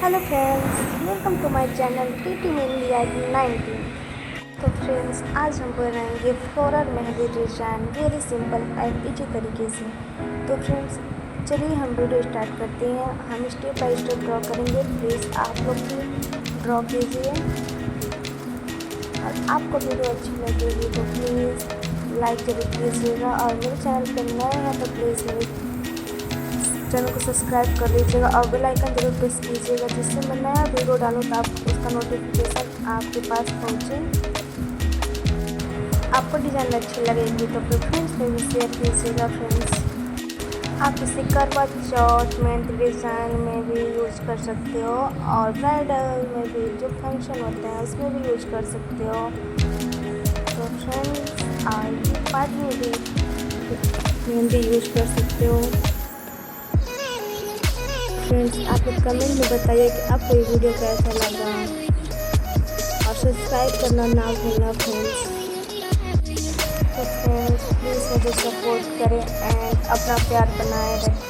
Hello friends, welcome to my channel T mehndi at 19। तो friends, आज हम बनाएंगे floral mehndi design very simple and easy तरीके से। तो फ्रेंड्स, चलिए हम वीडियो स्टार्ट करते हैं। हम स्टेप बाय स्टेप ड्रॉ करेंगे। प्लीज़ आप लोग भी ड्रॉ कीजिए और आपको वीडियो अच्छी लगेगी तो प्लीज़ लाइक जरूर कीजिएगा और मेरे चैनल पर नए हैं तो प्लीज़ मेरे चैनल को सब्सक्राइब कर लीजिएगा और बेल आइकन जरूर प्रेस कीजिएगा, जिससे मैं नया वीडियो डालूँ तो आप उसका नोटिफिकेशन आपके पास पहुँचे। आपको डिज़ाइन अच्छी लगेगी तो फिर फ्रेंड्स में भी शेयर कीजिएगा। फ्रेंड्स, आप इसे करवा चौथ मेहंदी डिज़ाइन में भी यूज कर सकते हो और ब्राइडल में भी जो फंक्शन होते हैं उसमें भी यूज कर सकते हो। तो फ्रेंड्स, और पार्टी में भी मेहंदी यूज कर सकते हो। फ्रेंड्स, आप लोग कमेंट में बताइए कि आपको ये वीडियो कैसा लगा और सब्सक्राइब करना ना भूलना फ्रेंड्स। तो फ्रेंड्स, प्लीज़ मुझे सपोर्ट करें एंड अपना प्यार बनाए रखें।